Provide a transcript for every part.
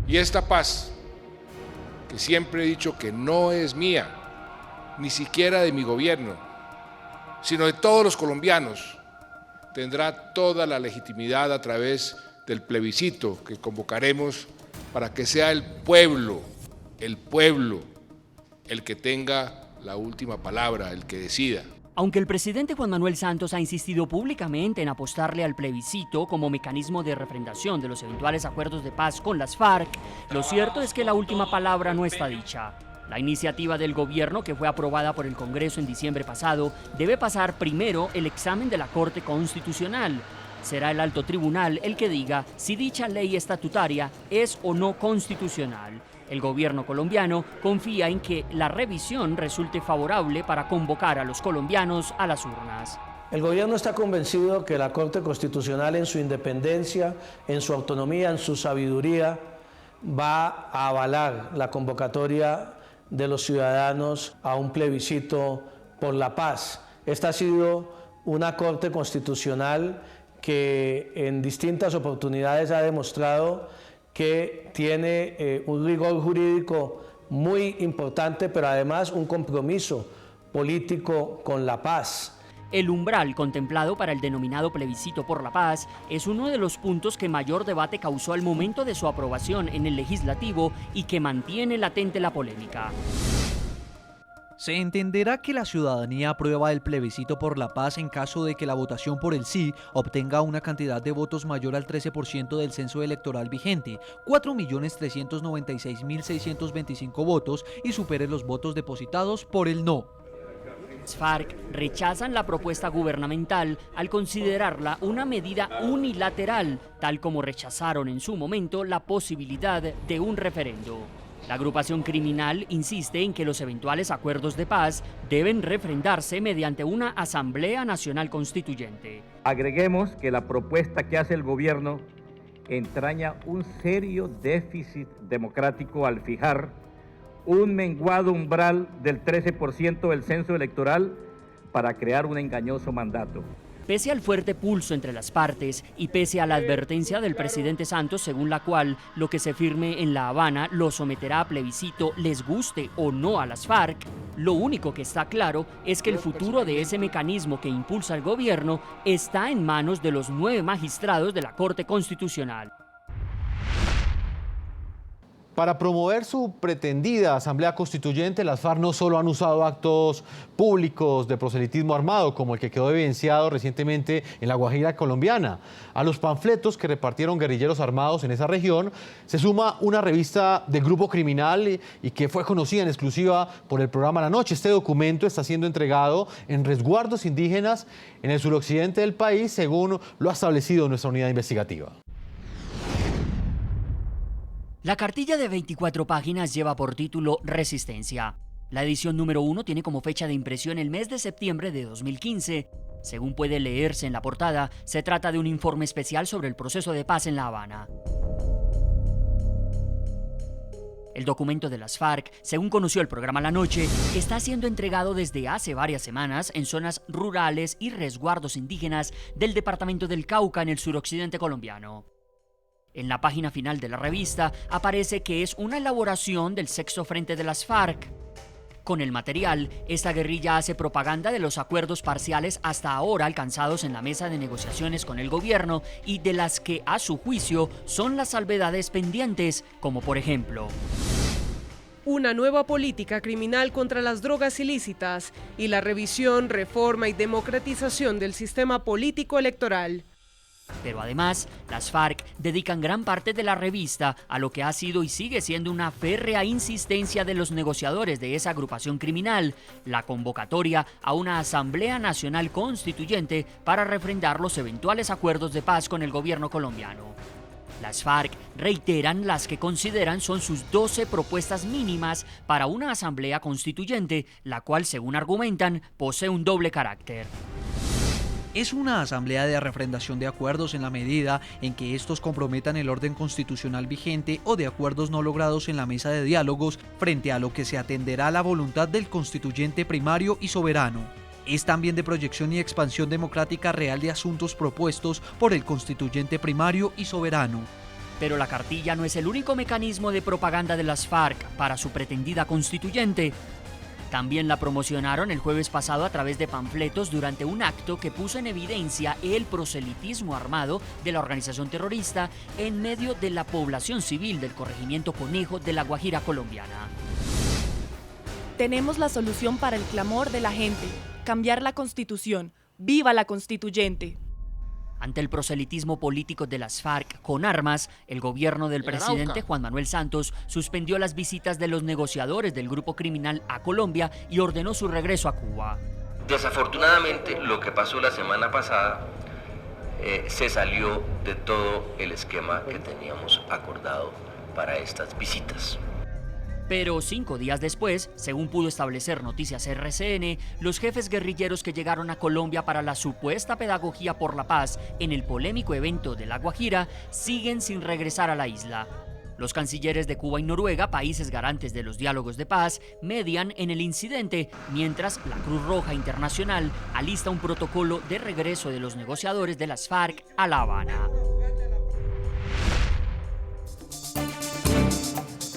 Y esta paz, que siempre he dicho que no es mía, ni siquiera de mi gobierno, sino de todos los colombianos, tendrá toda la legitimidad a través del plebiscito que convocaremos para que sea el pueblo el que tenga la última palabra, el que decida. Aunque el presidente Juan Manuel Santos ha insistido públicamente en apostarle al plebiscito como mecanismo de refrendación de los eventuales acuerdos de paz con las FARC, lo cierto es que la última palabra no está dicha. La iniciativa del gobierno, que fue aprobada por el Congreso en diciembre pasado, debe pasar primero el examen de la Corte Constitucional. Será el alto tribunal el que diga si dicha ley estatutaria es o no constitucional. El gobierno colombiano confía en que la revisión resulte favorable para convocar a los colombianos a las urnas. El gobierno está convencido que la Corte Constitucional, en su independencia, en su autonomía, en su sabiduría, va a avalar la convocatoria de los ciudadanos a un plebiscito por la paz. Esta ha sido una Corte Constitucional que en distintas oportunidades ha demostrado que tiene un rigor jurídico muy importante, pero además un compromiso político con la paz. El umbral contemplado para el denominado plebiscito por la paz es uno de los puntos que mayor debate causó al momento de su aprobación en el legislativo y que mantiene latente la polémica. Se entenderá que la ciudadanía aprueba el plebiscito por la paz en caso de que la votación por el sí obtenga una cantidad de votos mayor al 13% del censo electoral vigente, 4.396.625 votos, y supere los votos depositados por el no. Las FARC rechazan la propuesta gubernamental al considerarla una medida unilateral, tal como rechazaron en su momento la posibilidad de un referendo. La agrupación criminal insiste en que los eventuales acuerdos de paz deben refrendarse mediante una Asamblea Nacional Constituyente. Agreguemos que la propuesta que hace el gobierno entraña un serio déficit democrático al fijar un menguado umbral del 13% del censo electoral para crear un engañoso mandato. Pese al fuerte pulso entre las partes y pese a la advertencia del presidente Santos, según la cual lo que se firme en La Habana lo someterá a plebiscito, les guste o no a las FARC, lo único que está claro es que el futuro de ese mecanismo que impulsa el gobierno está en manos de los 9 magistrados de la Corte Constitucional. Para promover su pretendida asamblea constituyente, las FARC no solo han usado actos públicos de proselitismo armado, como el que quedó evidenciado recientemente en la Guajira colombiana. A los panfletos que repartieron guerrilleros armados en esa región se suma una revista del grupo criminal y que fue conocida en exclusiva por el programa La Noche. Este documento está siendo entregado en resguardos indígenas en el suroccidente del país, según lo ha establecido nuestra unidad investigativa. La cartilla de 24 páginas lleva por título Resistencia. La edición número 1 tiene como fecha de impresión el mes de septiembre de 2015. Según puede leerse en la portada, se trata de un informe especial sobre el proceso de paz en La Habana. El documento de las FARC, según conoció el programa La Noche, está siendo entregado desde hace varias semanas en zonas rurales y resguardos indígenas del departamento del Cauca en el suroccidente colombiano. En la página final de la revista aparece que es una elaboración del Sexto Frente de las FARC. Con el material, esta guerrilla hace propaganda de los acuerdos parciales hasta ahora alcanzados en la mesa de negociaciones con el gobierno y de las que, a su juicio, son las salvedades pendientes, como por ejemplo: una nueva política criminal contra las drogas ilícitas y la revisión, reforma y democratización del sistema político electoral. Pero además, las FARC dedican gran parte de la revista a lo que ha sido y sigue siendo una férrea insistencia de los negociadores de esa agrupación criminal, la convocatoria a una Asamblea Nacional Constituyente para refrendar los eventuales acuerdos de paz con el gobierno colombiano. Las FARC reiteran las que consideran son sus 12 propuestas mínimas para una Asamblea Constituyente, la cual, según argumentan, posee un doble carácter. Es una asamblea de refrendación de acuerdos en la medida en que estos comprometan el orden constitucional vigente o de acuerdos no logrados en la mesa de diálogos, frente a lo que se atenderá a la voluntad del constituyente primario y soberano. Es también de proyección y expansión democrática real de asuntos propuestos por el constituyente primario y soberano. Pero la cartilla no es el único mecanismo de propaganda de las FARC para su pretendida constituyente. También la promocionaron el jueves pasado a través de panfletos durante un acto que puso en evidencia el proselitismo armado de la organización terrorista en medio de la población civil del corregimiento Conejo de La Guajira colombiana. Tenemos la solución para el clamor de la gente: cambiar la Constitución. ¡Viva la Constituyente! Ante el proselitismo político de las FARC con armas, el gobierno del presidente Juan Manuel Santos suspendió las visitas de los negociadores del grupo criminal a Colombia y ordenó su regreso a Cuba. Desafortunadamente, lo que pasó la semana pasada se salió de todo el esquema que teníamos acordado para estas visitas. Pero 5 días después, según pudo establecer Noticias RCN, los jefes guerrilleros que llegaron a Colombia para la supuesta pedagogía por la paz en el polémico evento de La Guajira siguen sin regresar a la isla. Los cancilleres de Cuba y Noruega, países garantes de los diálogos de paz, median en el incidente, mientras la Cruz Roja Internacional alista un protocolo de regreso de los negociadores de las FARC a La Habana.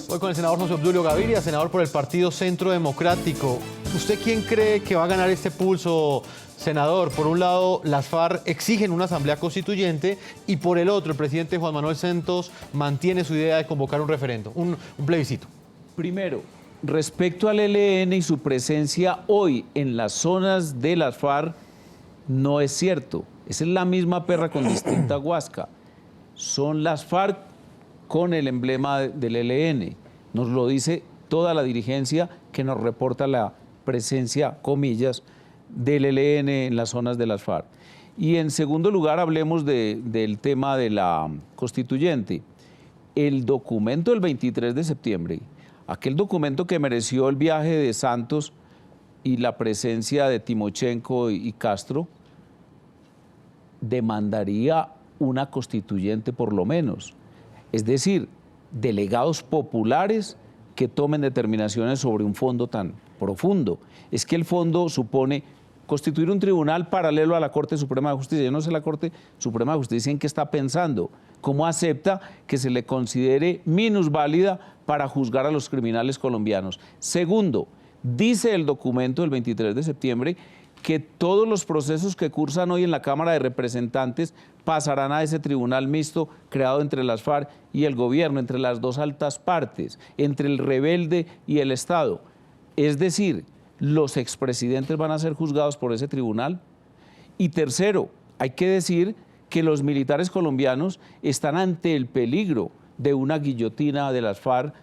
Hoy con el senador José Obdulio Gaviria, senador por el Partido Centro Democrático. ¿Usted quién cree que va a ganar este pulso, senador? Por un lado, las FARC exigen una asamblea constituyente y por el otro, el presidente Juan Manuel Santos mantiene su idea de convocar un referendo, un plebiscito. Primero, respecto al ELN y su presencia hoy en las zonas de las FARC, no es cierto. Esa es la misma perra con distinta guasca. Son las FARC con el emblema del ELN. Nos lo dice toda la dirigencia que nos reporta la presencia, comillas, del ELN en las zonas de las FARC. Y en segundo lugar, hablemos del tema de la constituyente. El documento del 23 de septiembre, aquel documento que mereció el viaje de Santos y la presencia de Timochenko y Castro, demandaría una constituyente por lo menos. Es decir, delegados populares que tomen determinaciones sobre un fondo tan profundo. Es que el fondo supone constituir un tribunal paralelo a la Corte Suprema de Justicia. Yo no sé la Corte Suprema de Justicia en qué está pensando, cómo acepta que se le considere minusválida para juzgar a los criminales colombianos. Segundo, dice el documento del 23 de septiembre que todos los procesos que cursan hoy en la Cámara de Representantes pasarán a ese tribunal mixto creado entre las FARC y el gobierno, entre las dos altas partes, entre el rebelde y el Estado. Es decir, los expresidentes van a ser juzgados por ese tribunal. Y tercero, hay que decir que los militares colombianos están ante el peligro de una guillotina de las FARC,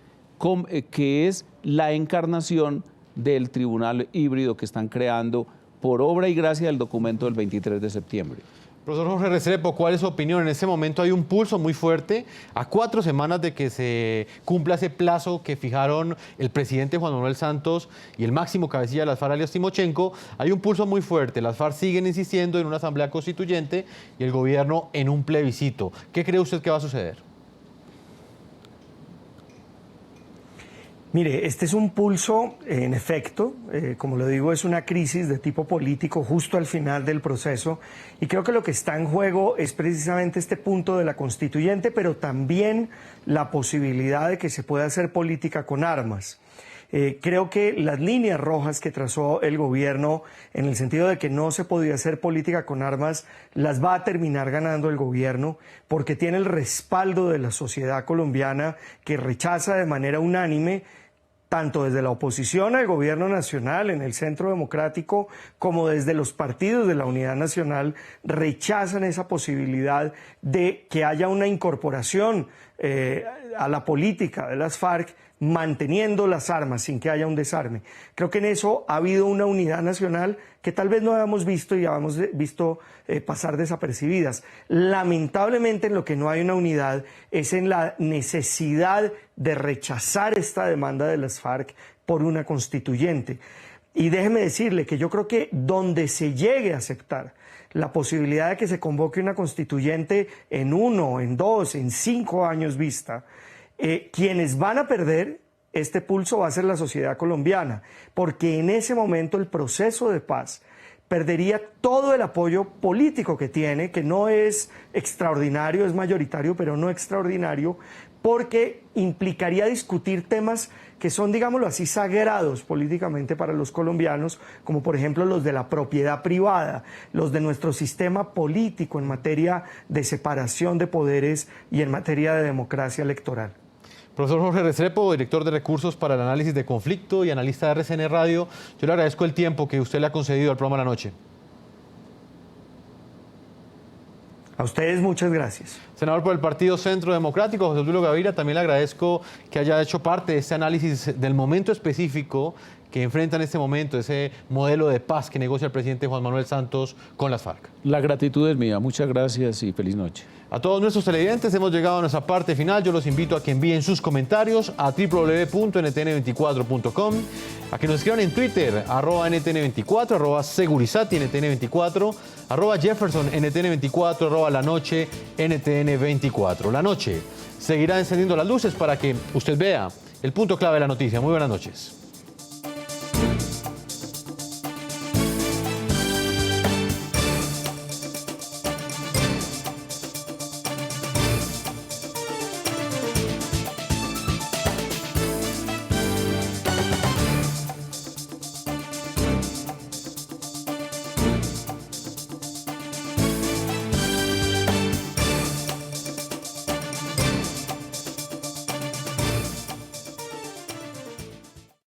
que es la encarnación del tribunal híbrido que están creando por obra y gracia del documento del 23 de septiembre. Profesor Jorge Restrepo, ¿cuál es su opinión? En este momento hay un pulso muy fuerte a 4 semanas de que se cumpla ese plazo que fijaron el presidente Juan Manuel Santos y el máximo cabecilla de las FARC, alias Timochenko. Hay un pulso muy fuerte. Las FARC siguen insistiendo en una asamblea constituyente y el gobierno en un plebiscito. ¿Qué cree usted que va a suceder? Mire, este es un pulso, en efecto, como lo digo, es una crisis de tipo político justo al final del proceso y creo que lo que está en juego es precisamente este punto de la constituyente, pero también la posibilidad de que se pueda hacer política con armas. Creo que las líneas rojas que trazó el gobierno en el sentido de que no se podía hacer política con armas las va a terminar ganando el gobierno porque tiene el respaldo de la sociedad colombiana que rechaza de manera unánime tanto desde la oposición al gobierno nacional en el Centro Democrático como desde los partidos de la Unidad Nacional rechazan esa posibilidad de que haya una incorporación a la política de las FARC manteniendo las armas sin que haya un desarme. Creo que en eso ha habido una unidad nacional que tal vez no habíamos visto y habíamos visto pasar desapercibidas. Lamentablemente en lo que no hay una unidad es en la necesidad de rechazar esta demanda de las FARC por una constituyente. Y déjeme decirle que yo creo que donde se llegue a aceptar la posibilidad de que se convoque una constituyente en 1, en 2, en 5 años vista, quienes van a perder este pulso va a ser la sociedad colombiana, porque en ese momento el proceso de paz perdería todo el apoyo político que tiene, que no es extraordinario, es mayoritario, pero no extraordinario, porque implicaría discutir temas que son, digámoslo así, sagrados políticamente para los colombianos, como por ejemplo los de la propiedad privada, los de nuestro sistema político en materia de separación de poderes y en materia de democracia electoral. Profesor Jorge Restrepo, director de Recursos para el Análisis de Conflicto y analista de RCN Radio, yo le agradezco el tiempo que usted le ha concedido al programa La Noche. A ustedes muchas gracias. Senador por el Partido Centro Democrático, José Obdulio Gaviria, también le agradezco que haya hecho parte de este análisis del momento específico que enfrenta en este momento, ese modelo de paz que negocia el presidente Juan Manuel Santos con las FARC. La gratitud es mía. Muchas gracias y feliz noche. A todos nuestros televidentes hemos llegado a nuestra parte final. Yo los invito a que envíen sus comentarios a www.ntn24.com, a que nos escriban en Twitter, @ntn24, @segurizati ntn24, @jefferson ntn24, @la noche ntn24. La Noche seguirá encendiendo las luces para que usted vea el punto clave de la noticia. Muy buenas noches.